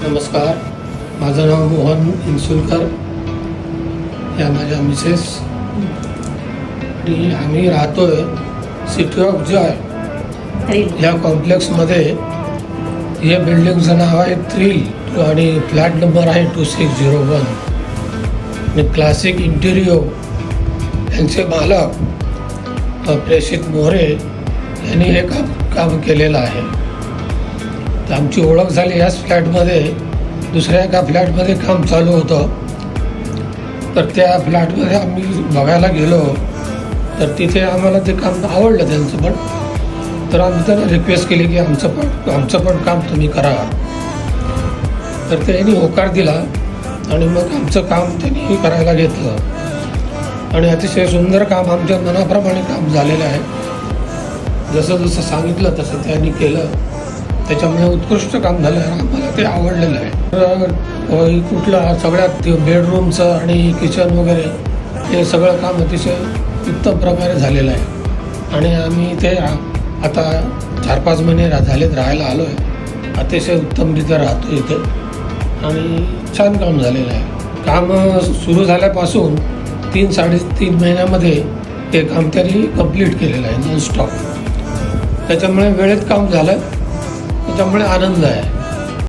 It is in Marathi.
नमस्कार, माझं नाव मोहन इन्सुलकर, या माझ्या मिसेस आणि आम्ही राहतो आहे सिटी ऑफ जॉय या कॉम्प्लेक्समध्ये. हे बिल्डिंगचं नाव आहे थ्रिल आणि फ्लॅट नंबर आहे 2601. आणि क्लासिक इंटिरियो यांचे मालक प्रेषित मोरे यांनी हे काम केलेलं आहे. तर आमची ओळख झाली याच फ्लॅटमध्ये. दुसऱ्या एका फ्लॅटमध्ये काम चालू होतं, तर त्या फ्लॅटमध्ये आम्ही बघायला गेलो, तर तिथे आम्हाला ते काम आवडलं त्यांचं. पण तर आम्ही त्यांना रिक्वेस्ट केली की आमचं पण काम तुम्ही करा. तर त्यांनी होकार दिला आणि मग आमचं काम त्यांनी करायला घेतलं आणि अतिशय सुंदर काम, आमच्या मनाप्रमाणे काम झालेलं आहे. जसं जसं सांगितलं तसं त्यांनी केलं, त्याच्यामुळे उत्कृष्ट काम झालं आहे. आम्हाला ते आवडलेलं आहे. तर कुठलं सगळ्यात बेडरूमचं आणि किचन वगैरे हे सगळं काम अतिशय उत्तम प्रकारे झालेलं आहे. आणि आम्ही ते आता 4-5 महिने झालेत राहायला आलो आहे. अतिशय उत्तमरित्या राहतो इथे आणि छान काम झालेलं आहे. काम सुरू झाल्यापासून 3-3.5 महिन्यामध्ये ते काम त्यांनी कंप्लीट केलेलं आहे नॉनस्टॉप. त्याच्यामुळे वेळेत काम झालं, त्याच्यामुळे आनंद आहे.